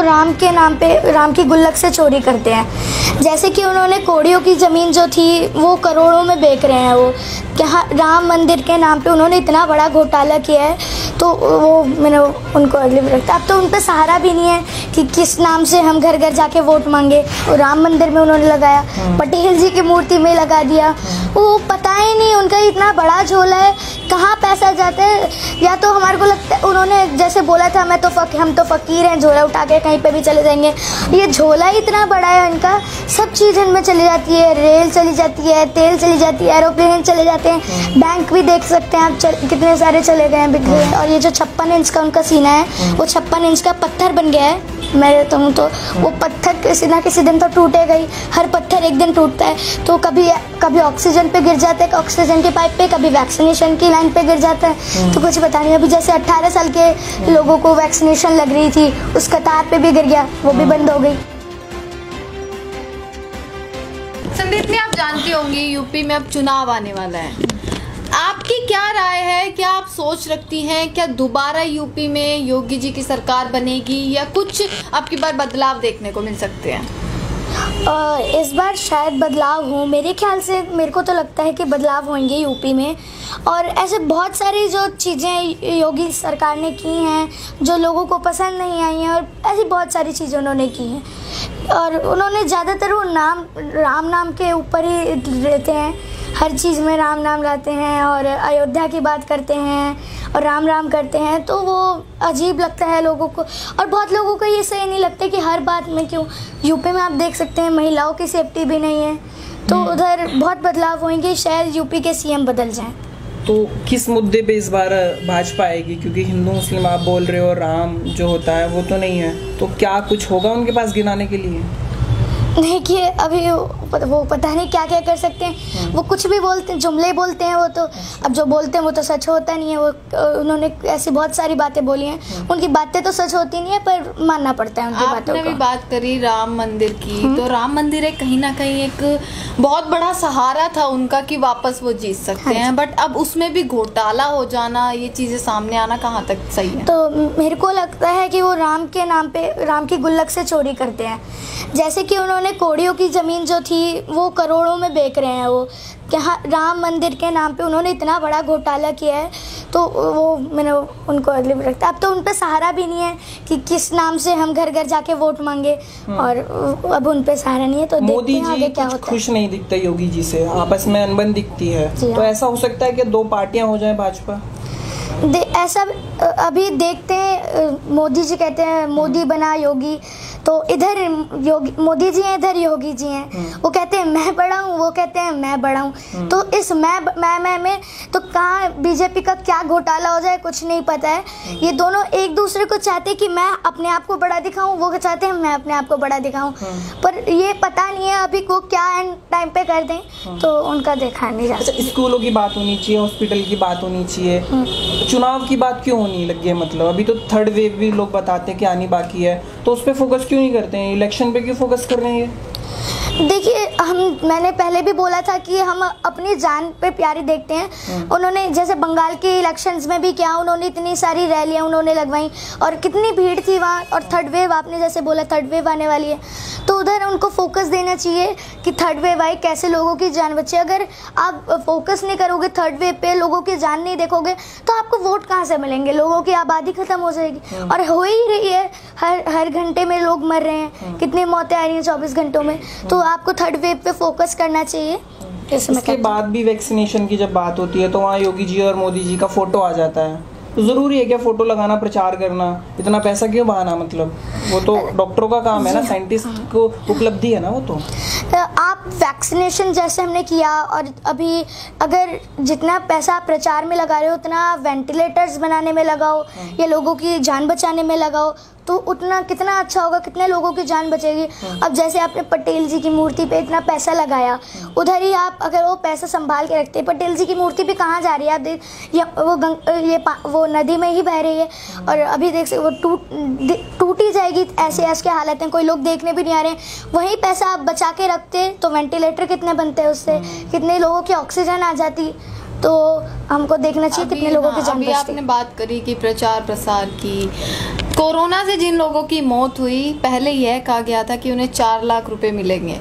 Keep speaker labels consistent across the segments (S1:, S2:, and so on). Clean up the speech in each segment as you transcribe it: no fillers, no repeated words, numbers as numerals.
S1: राम के नाम पे, राम की गुल्लक से चोरी करते हैं। जैसे कि उन्होंने कोड़ियों की ज़मीन जो थी वो करोड़ों में बेच रहे हैं। वो क्या राम मंदिर के नाम पे उन्होंने इतना बड़ा घोटाला किया है, तो वो मैंने उनको अगली भी रखता। अब तो उन पर सहारा भी नहीं है कि किस नाम से हम घर घर जाके वोट मांगे। राम मंदिर में उन्होंने लगाया, पटेल जी की मूर्ति में लगा दिया। वो पता ही नहीं उनका इतना बड़ा झोला है, कहाँ पैसा जाता है। या तो हमारे को लगता है उन्होंने जैसे बोला था हम तो फ़कीर हैं, झोला उठा के कहीं पे भी चले जाएंगे। ये झोला ही इतना बड़ा है इनका, सब चीज़ इनमें चली जाती है, रेल चली जाती है, तेल चली जाती है, एरोप्लेन चले जाते हैं, बैंक भी देख सकते हैं आप कितने सारे चले गए हैं, बिक गए। और ये जो 56 इंच का उनका सीना है, वो 56 इंच का पत्थर बन गया है। मैं रहता हूँ तो वो पत्थर किसी ना किसी दिन तो टूटेगा ही, हर पत्थर एक दिन टूटता है। तो कभी ऑक्सीजन पे गिर जाता है, ऑक्सीजन की पाइप पे, कभी वैक्सीनेशन की लाइन पे गिर जाता है। तो कुछ पता नहीं। अभी जैसे 18 साल के लोगों को वैक्सीनेशन लग रही थी, उस कतार पे भी गिर गया, वो भी बंद हो गई।
S2: संदीप ने आप जानती होंगी यूपी में अब चुनाव आने वाला है, आपकी क्या राय है? क्या आप सोच रखती हैं क्या दोबारा यूपी में योगी जी की सरकार बनेगी या कुछ आपकी बार बदलाव देखने को मिल सकते हैं?
S1: इस बार शायद बदलाव हो, मेरे ख्याल से। मेरे को तो लगता है कि बदलाव होंगे यूपी में। और ऐसे बहुत सारी जो चीज़ें योगी सरकार ने की हैं जो लोगों को पसंद नहीं आई हैं, और ऐसी बहुत सारी चीज़ें उन्होंने की हैं। और उन्होंने ज़्यादातर वो राम नाम के ऊपर ही रहते हैं, हर चीज़ में राम नाम लाते हैं और अयोध्या की बात करते हैं और राम राम करते हैं। तो वो अजीब लगता है लोगों को, और बहुत लोगों को ये सही नहीं लगता कि हर बात में क्यों। यूपी में आप देख सकते हैं महिलाओं की सेफ्टी भी नहीं है, तो उधर बहुत बदलाव होंगे, शायद यूपी के सीएम बदल जाएं।
S3: तो किस मुद्दे पे इस बार भाजपा आएगी? क्योंकि हिंदू मुस्लिम आप बोल रहे हो, राम जो होता है वो तो नहीं है, तो क्या कुछ होगा उनके पास गिनाने के लिए?
S1: देखिए अभी वो पता नहीं क्या क्या कर सकते हैं। वो कुछ भी बोलते हैं, जुमले बोलते हैं। वो तो अब जो बोलते हैं वो तो सच होता नहीं है। वो उन्होंने ऐसी बहुत सारी बातें बोली हैं, उनकी बातें तो सच होती नहीं है, पर मानना पड़ता है उनकी बातों को।
S2: आपने भी बात करी राम मंदिर की, तो राम मंदिर एक कहीं ना कहीं एक बहुत बड़ा सहारा था उनका कि वापस वो जीत सकते हैं, बट अब उसमें भी घोटाला हो जाना, ये चीजें सामने आना कहाँ तक सही है?
S1: तो मेरे को लगता है कि वो राम के नाम पे, राम की गुल्लक से चोरी करते हैं। जैसे कि उन्होंने कोड़ियों की ज़मीन जो थी वो करोड़ों में बेच रहे हैं। वो क्या राम मंदिर के नाम पे उन्होंने इतना बड़ा घोटाला किया है, तो वो मैंने उनको अगली भी रखता। अब तो उन पर सहारा भी नहीं है कि किस नाम से हम घर घर जाके वोट मांगे, और अब उन पे सहारा नहीं है। तो
S3: मोदी
S1: देखते हैं आगे क्या होता है।
S3: खुश नहीं दिखते योगी जी से, आपस में अनबन दिखती है, तो ऐसा हो सकता है कि 2 पार्टियां हो जाए भाजपा?
S1: ऐसा अभी देखते हैं। मोदी जी कहते हैं मोदी बना योगी, तो इधर योगी मोदी जी हैं, इधर योगी जी हैं। वो कहते हैं मैं बड़ा हूँ, वो कहते हैं मैं बड़ा हूँ। तो इस मैं में तो कहाँ बीजेपी का क्या घोटाला हो जाए कुछ नहीं पता है। ये दोनों एक दूसरे को चाहते हैं कि मैं अपने आप को बड़ा दिखाऊं, वो चाहते हैं मैं अपने आप को बड़ा दिखाऊं, पर ये पता नहीं है अभी को क्या एंड टाइम पे कर दें, तो उनका देखा नहीं जाता।
S3: अच्छा, स्कूलों की बात होनी चाहिए, हॉस्पिटल की बात होनी चाहिए, चुनाव की बात क्यों होनी लगी है? मतलब अभी तो 3rd वेव भी लोग बताते हैं कि आनी बाकी है, तो उस पर फोकस क्यों नहीं करते हैं? इलेक्शन पे क्यों फोकस कर रहे हैं?
S1: देखिए मैंने पहले भी बोला था कि हम अपनी जान पे प्यारी देखते हैं। उन्होंने जैसे बंगाल के इलेक्शंस में भी क्या उन्होंने इतनी सारी रैलियां उन्होंने लगवाई, और कितनी भीड़ थी वहाँ। और 3rd वेव आपने जैसे बोला 3rd वेव आने वाली है, तो उधर उनको फोकस देना चाहिए कि 3rd वेव आई, कैसे लोगों की जान बचे। अगर आप फोकस नहीं करोगे 3rd वेव पे, लोगों की जान नहीं देखोगे, तो आपको वोट कहाँ से मिलेंगे? लोगों की आबादी खत्म हो जाएगी, और हो ही रही है। हर घंटे में लोग मर रहे हैं, कितनी मौतें आ रही हैं 24 घंटों में। तो आपको 3rd वेव पे फोकस करना चाहिए।
S3: इसके बाद भी वैक्सीनेशन की जब बात होती है तो वहाँ योगी जी और मोदी जी का फोटो आ जाता है, तो जरूरी है क्या फोटो लगाना, प्रचार करना? इतना पैसा क्यों बहाना? मतलब वो तो डॉक्टरों का काम है ना, साइंटिस्ट को उपलब्धि है ना वो। तो
S1: आप वैक्सीनेशन जैसे हमने किया, और अभी अगर जितना पैसा आप प्रचार में लगा रहे हो उतना वेंटिलेटर्स बनाने में लगाओ या लोगों की जान बचाने में लगाओ, तो उतना कितना अच्छा होगा, कितने लोगों की जान बचेगी। अब जैसे आपने पटेल जी की मूर्ति पे इतना पैसा लगाया, उधर ही आप अगर वो पैसा संभाल के रखते, पटेल जी की मूर्ति भी कहाँ जा रही है? आप देख वो नदी में ही बह रही है, और अभी देख सकते वो टूट ही जाएगी। ऐसे हालत हैं, कोई लोग देखने भी नहीं आ रहे हैं। वही पैसा आप बचा के रखते तो वेंटिलेटर कितने बनते हैं उससे, कितने लोगों की ऑक्सीजन आ जाती। तो हमको देखना चाहिए कितने लोगों की जान
S2: अभी
S1: बचती
S2: आपने बात करी कि प्रचार प्रसार की, कोरोना से जिन लोगों की मौत हुई पहले यह कहा गया था कि उन्हें 4 लाख रुपए मिलेंगे,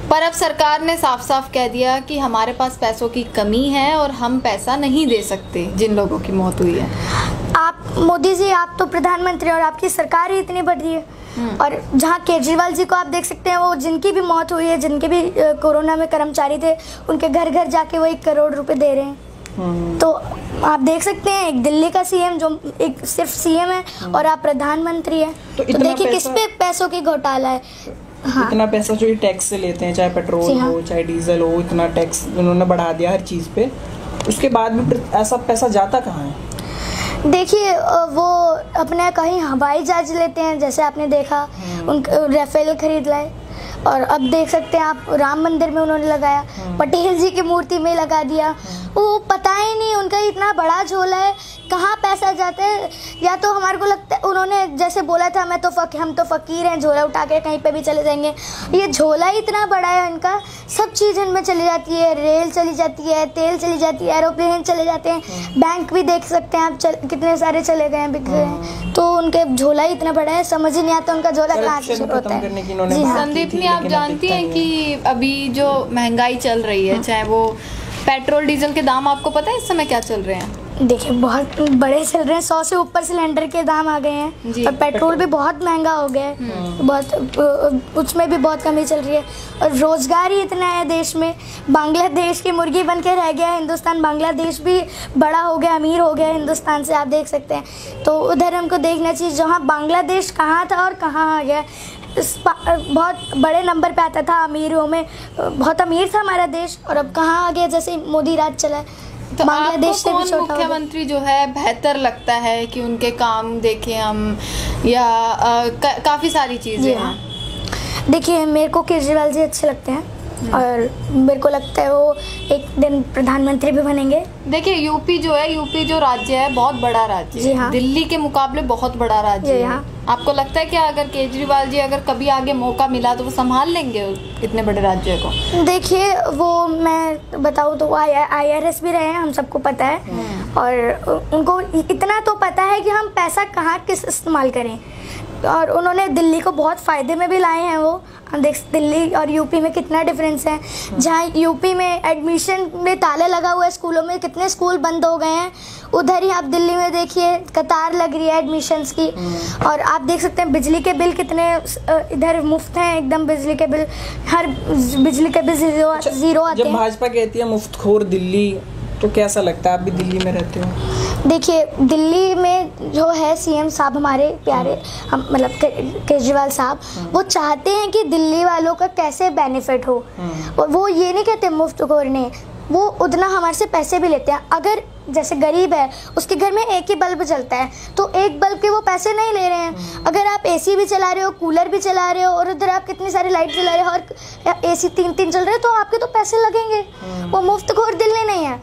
S2: पर अब सरकार ने साफ साफ कह दिया कि हमारे पास पैसों की कमी है और हम पैसा नहीं दे सकते जिन लोगों की मौत हुई है।
S1: आप मोदी जी, आप तो प्रधानमंत्री और आपकी सरकार ही इतनी बड़ी है। और जहाँ केजरीवाल जी को आप देख सकते हैं, वो जिनकी भी मौत हुई है, जिनके भी कोरोना में कर्मचारी थे, उनके घर घर जाके वो 1 करोड़ रुपए दे रहे हैं। तो आप देख सकते हैं एक दिल्ली का सीएम जो एक सिर्फ सीएम है और आप प्रधानमंत्री हैं, तो देखिए किस पे पैसों की घोटाला है। हाँ।
S3: इतना पैसा जो ये टैक्स से लेते हैं, चाहे पेट्रोल हो चाहे डीजल हो, इतना टैक्स उन्होंने बढ़ा दिया हर चीज़ पे, उसके बाद भी ऐसा पैसा जाता कहाँ है?
S1: देखिए वो अपने कहीं हवाई जहाज लेते हैं, जैसे आपने देखा उन राफेल खरीद लाए, और अब देख सकते हैं आप राम मंदिर में उन्होंने लगाया, पटेल जी की मूर्ति में लगा दिया। वो पता ही नहीं, उनका इतना बड़ा झोला है, कहाँ पैसा जाता है। या तो हमारे को लगता है उन्होंने जैसे बोला था हम तो फकीर हैं, झोला उठा के कहीं पे भी चले जाएंगे। ये झोला ही इतना बड़ा है इनका, सब चीज़ इनमें चली जाती है, रेल चली जाती है, तेल चली जाती है, एरोप्लेन चले जाते हैं, बैंक भी देख सकते हैं आप कितने सारे चले गए हैं, बिक गए हैं। तो उनके झोला ही इतना बड़ा है, समझ ही नहीं आता उनका झोला कहाँ से शुरू होता है।
S2: जी संदीपनी, आप जानती हैं कि अभी जो महंगाई चल रही है, चाहे वो पेट्रोल डीजल के दाम, आपको पता है इस समय क्या चल रहे हैं?
S1: देखिए बहुत बड़े चल रहे हैं, 100 से ऊपर सिलेंडर के दाम आ गए हैं, और पेट्रोल भी बहुत महंगा हो गया है, बहुत उसमें भी बहुत कमी चल रही है। और रोजगार ही इतना है देश में, बांग्लादेश की मुर्गी बन के रह गया है हिंदुस्तान, बांग्लादेश भी बड़ा हो गया, अमीर हो गया हिंदुस्तान से, आप देख सकते हैं। तो उधर हमको देखना चाहिए, जहाँ बांग्लादेश कहाँ था और कहाँ आ गया। बहुत बड़े नंबर पे आता था अमीरों में, बहुत अमीर था हमारा देश, और अब कहाँ आ गया, जैसे मोदी राज चला है।
S2: तो बांग्लादेश से भी छोटा मुख्यमंत्री जो है बेहतर लगता है कि उनके काम देखें हम, या काफ़ी सारी चीज़ें हैं?
S1: देखिए मेरे को केजरीवाल जी अच्छे लगते हैं, और मेरे को लगता है वो एक दिन प्रधानमंत्री भी बनेंगे।
S2: देखिए यूपी जो राज्य है बहुत बड़ा राज्य है।
S1: हाँ।
S2: दिल्ली के मुकाबले बहुत बड़ा राज्य है।
S1: हाँ।
S2: आपको लगता है कि अगर केजरीवाल जी अगर कभी आगे मौका मिला तो वो संभाल लेंगे इतने बड़े राज्य को?
S1: देखिए वो मैं बताऊँ तो वो IRS भी रहे हैं, हम सबको पता है, और उनको इतना तो पता है कि हम पैसा कहाँ किस इस्तेमाल करें, और उन्होंने दिल्ली को बहुत फ़ायदे में भी लाए हैं। वो हम देख दिल्ली और यूपी में कितना डिफरेंस है। जहाँ यूपी में एडमिशन में ताले लगा हुआ है, स्कूलों में कितने स्कूल बंद हो गए हैं, उधर ही आप दिल्ली में देखिए कतार लग रही है एडमिशन्स की। और आप देख सकते हैं बिजली के बिल कितने इधर मुफ्त हैं एकदम, बिजली के बिल, हर बिजली के बिल ज़ीरो आते हैं।
S3: जब भाजपा कहती है मुफ्तखोर दिल्ली, तो कैसा लगता है? आप भी दिल्ली में रहते हो।
S1: देखिए दिल्ली में जो है सीएम साहब हमारे प्यारे, हम मतलब केजरीवाल साहब, वो चाहते हैं कि दिल्ली वालों का कैसे बेनिफिट हो। वो ये नहीं कहते मुफ्तखोर नहीं, वो उतना हमारे से पैसे भी लेते हैं। अगर जैसे गरीब है, उसके घर में एक ही बल्ब जलता है, तो एक बल्ब के वो पैसे नहीं ले रहे हैं। अगर आप AC भी चला रहे हो, कूलर भी चला रहे हो, और उधर आप कितनी सारी लाइट चला रहे हो और AC 3-3 चल रहे हो, तो आपके तो पैसे लगेंगे। वो मुफ्तखोर दिल्ली नहीं है,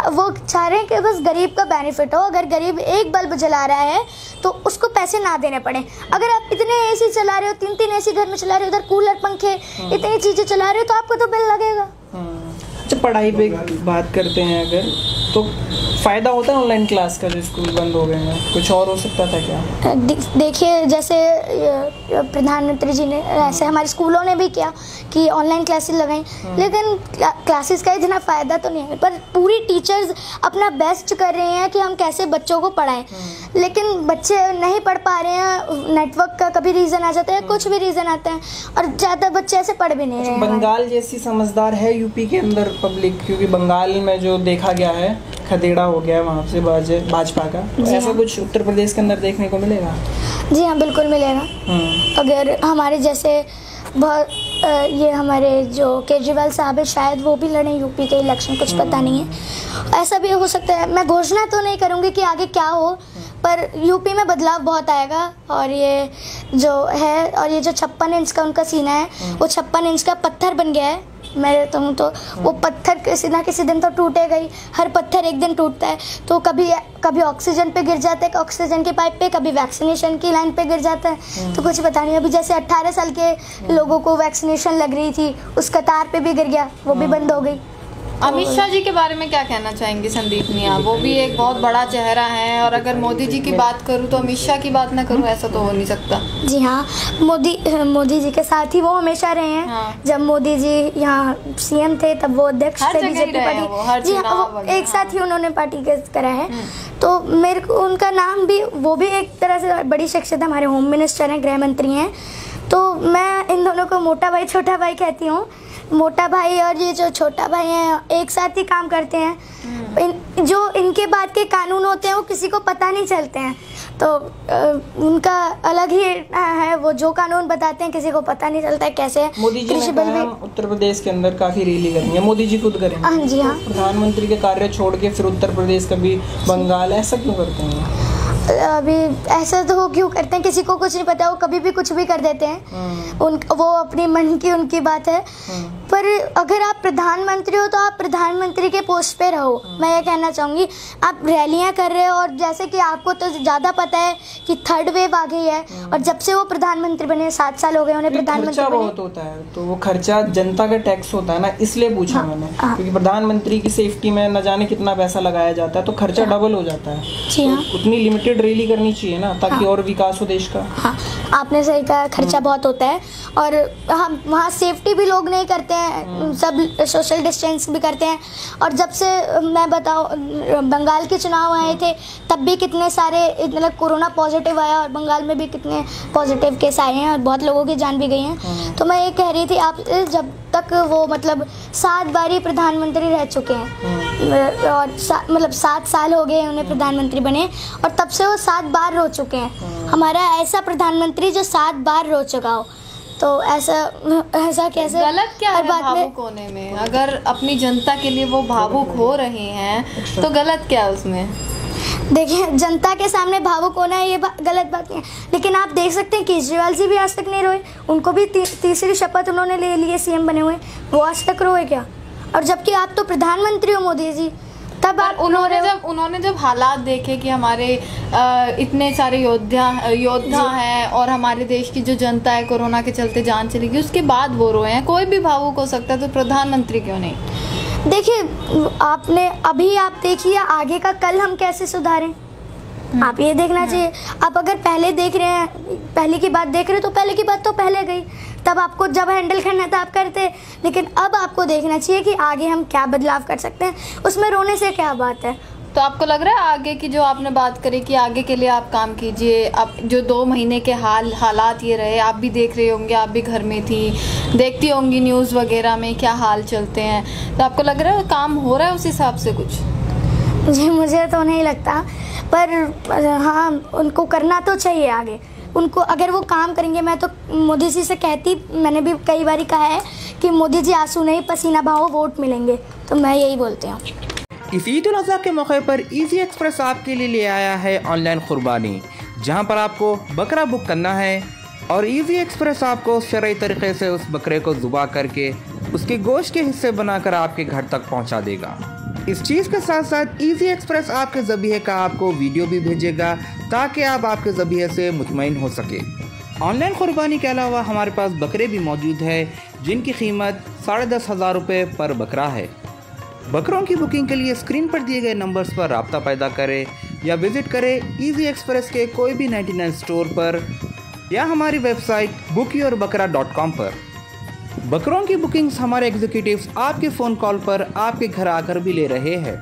S1: वो चाह रहे हैं कि बस गरीब का बेनिफिट हो। अगर गरीब एक बल्ब जला रहा है तो उसको पैसे ना देने पड़े। अगर आप इतने AC चला रहे हो, 3-3 AC घर में चला रहे हो, उधर कूलर पंखे इतनी चीज़ें चला रहे हो, तो आपको तो बिल लगेगा।
S3: अच्छा, पढ़ाई पे बात करते हैं अगर, तो फ़ायदा होता है ऑनलाइन क्लास का जो स्कूल बंद हो गए हैं? कुछ और हो सकता था क्या?
S1: देखिए जैसे प्रधानमंत्री जी ने, ऐसे हमारे स्कूलों ने भी किया कि ऑनलाइन क्लासेस लगाई, लेकिन क्लासेस का इतना फ़ायदा तो नहीं है। पर पूरी टीचर्स अपना बेस्ट कर रहे हैं कि हम कैसे बच्चों को पढ़ाएं, लेकिन बच्चे नहीं पढ़ पा रहे हैं। नेटवर्क का कभी रीज़न आ जाता है, कुछ भी रीज़न आता है, और ज़्यादा बच्चे ऐसे पढ़ भी नहीं रहे हैं।
S3: बंगाल जैसी समझदार है यूपी के अंदर पब्लिक? क्योंकि बंगाल में जो देखा गया है, खदेड़ा हो गया है वहाँ से भाजपा का, तो ऐसा कुछ उत्तर प्रदेश के अंदर देखने को मिलेगा? जी
S1: हाँ, बिल्कुल मिलेगा। अगर हमारे जैसे बहुत ये हमारे जो केजरीवाल साहब है, शायद वो भी लड़ें यूपी के इलेक्शन, कुछ पता नहीं है। ऐसा भी हो सकता है। मैं घोषणा तो नहीं करूँगी कि आगे क्या हो, पर यूपी में बदलाव बहुत आएगा। और ये जो है, और ये जो 56 इंच का उनका सीना है, वो 56 इंच का पत्थर बन गया है। मैं तो वो पत्थर किसी ना किसी दिन तो टूटेगा ही। हर पत्थर एक दिन टूटता है। तो कभी ऑक्सीजन पे गिर जाता है, ऑक्सीजन के पाइप पे, कभी वैक्सीनेशन की लाइन पे गिर जाता है। तो कुछ पता नहीं। अभी जैसे 18 साल के लोगों को वैक्सीनेशन लग रही थी, उस कतार पे भी गिर गया, वो भी बंद हो गई।
S2: अमित शाह जी के बारे में क्या कहना चाहेंगे संदीपनी आप? वो भी एक बहुत बड़ा चेहरा है, और अगर मोदी जी की बात करूँ तो अमित शाह की बात ना करूँ, ऐसा तो हो नहीं सकता।
S1: जी हाँ, मोदी जी के साथ ही वो हमेशा रहे हैं।
S2: हाँ।
S1: जब मोदी जी यहाँ सीएम थे तब वो अध्यक्ष थे बीजेपी पार्टी। जी हाँ, वो एक साथ ही उन्होंने पार्टी करा है। तो मेरे को उनका नाम भी, वो भी एक तरह से बड़ी शख्सियत है, हमारे होम मिनिस्टर हैं, गृह मंत्री हैं। तो मैं इन दोनों को मोटा भाई छोटा भाई कहती हूँ। मोटा भाई और ये जो छोटा भाई हैं एक साथ ही काम करते हैं। जो इनके बाद के कानून होते हैं वो किसी को पता नहीं चलते हैं, तो उनका अलग ही है। वो जो कानून बताते हैं किसी को पता नहीं चलता है कैसे।
S3: मोदी जी ने कहा हम उत्तर प्रदेश के अंदर काफी रैली करेंगे, मोदी जी खुद करेंगे।
S1: हाँ जी हाँ।
S3: प्रधानमंत्री के कार्य छोड़ के फिर उत्तर प्रदेश कभी बंगाल, ऐसा क्यों करते हैं?
S1: अभी ऐसा तो वो क्यों करते हैं, किसी को कुछ नहीं पता, वो कभी भी कुछ भी कर देते हैं। वो अपनी मन की उनकी बात है। पर अगर आप प्रधानमंत्री हो तो आप प्रधानमंत्री के पोस्ट पे रहो। मैं ये कहना चाहूँगी, आप रैलियाँ कर रहे हो, और जैसे कि आपको तो ज़्यादा पता है कि थर्ड वेव आ गई है, और जब से वो प्रधानमंत्री बने 7 साल हो गए उन्हें प्रधानमंत्री बने।
S3: बहुत होता है, तो वो खर्चा जनता का टैक्स होता है ना, इसलिए पूछा मैंने। क्योंकि प्रधानमंत्री की सेफ्टी में न जाने कितना पैसा लगाया जाता है, तो खर्चा डबल हो जाता है।
S1: जी हाँ,
S3: उतनी लिमिटेड रैली करनी चाहिए ना, ताकि और विकास हो देश का।
S1: हाँ, आपने सही कहा, खर्चा बहुत होता है। और हम वहाँ सेफ्टी भी लोग नहीं करते हैं, सब सोशल डिस्टेंस भी करते हैं। और जब से मैं बताऊँ, बंगाल के चुनाव आए थे तब भी कितने सारे मतलब कोरोना पॉजिटिव आया, और बंगाल में भी कितने पॉजिटिव केस आए हैं, और बहुत लोगों की जान भी गई हैं। तो मैं ये कह रही थी आप, जब तक वो मतलब 7 बार ही प्रधानमंत्री रह चुके हैं, और मतलब 7 साल हो गए उन्हें प्रधानमंत्री बने, और तब से वो 7 बार रो चुके हैं। हमारा ऐसा प्रधानमंत्री जो 7 बार रो चुका हो, तो ऐसा कैसे?
S2: गलत क्या है भावुक होने में? अगर अपनी जनता के लिए वो भावुक हो रहे हैं तो गलत क्या है उसमें?
S1: देखिए, जनता के सामने भावुक होना है ये गलत बात नहीं है, लेकिन आप देख सकते हैं केजरीवाल जी भी आज तक नहीं रोए। उनको भी तीसरी शपथ उन्होंने ले ली है सीएम बने हुए, वो आज तक रोए क्या? और जबकि आप तो प्रधानमंत्री हो मोदी जी, तब आप
S2: उन्होंने जब हालात देखे कि हमारे इतने सारे योद्धा हैं, और हमारे देश की जो जनता है कोरोना के चलते जान चली गई, उसके बाद वो रोए हैं। कोई भी भावुक हो सकता है, तो प्रधानमंत्री क्यों नहीं?
S1: देखिए, आप देखिए आगे का कल हम कैसे सुधारें, आप ये देखना चाहिए। आप अगर पहले देख रहे हैं, पहले की बात देख रहे हैं, तो पहले की बात तो पहले गई, तब आपको जब हैंडल करना था आप करते। लेकिन अब आपको देखना चाहिए कि आगे हम क्या बदलाव कर सकते हैं, उसमें रोने से क्या बात है।
S2: तो आपको लग रहा है आगे की जो आपने बात करी कि आगे के लिए आप काम कीजिए। अब जो 2 महीने के हालात ये रहे, आप भी देख रहे होंगे, आप भी घर में थी, देखती होंगी न्यूज़ वगैरह में क्या हाल चलते हैं, तो आपको लग रहा है काम हो रहा है उस हिसाब से कुछ?
S1: जी, मुझे तो नहीं लगता, पर हाँ, उनको करना तो चाहिए आगे। उनको अगर वो काम करेंगे, मैं तो मोदी जी से कहती, मैंने भी कई बार कहा है कि मोदी जी आंसू नहीं पसीना बहाओ, वोट मिलेंगे, तो मैं यही बोलती हूँ।
S4: इस ईद उल अज़हा के मौके पर इजी एक्सप्रेस आपके लिए ले आया है ऑनलाइन कुर्बानी, जहां पर आपको बकरा बुक करना है और इजी एक्सप्रेस आपको शरई तरीके से उस बकरे को ज़ुबा करके उसके गोश्त के हिस्से बनाकर आपके घर तक पहुंचा देगा। इस चीज़ के साथ साथ इजी एक्सप्रेस आपके ज़बीहे का आपको वीडियो भी भेजेगा, ताकि आप आपके ज़बीहे से मुतमईन हो सके। ऑनलाइन कुर्बानी के अलावा हमारे पास बकरे भी मौजूद है, जिनकी कीमत 10,500 रुपये पर बकरा है। बकरों की बुकिंग के लिए स्क्रीन पर दिए गए नंबर्स पर राब्ता पैदा करें, या विज़िट करें इजी एक्सप्रेस के कोई भी 99 स्टोर पर, या हमारी वेबसाइट bookyorbakra.com पर। बकरों की बुकिंग्स हमारे एग्जीक्यूटिव्स आपके फ़ोन कॉल पर आपके घर आकर भी ले रहे हैं।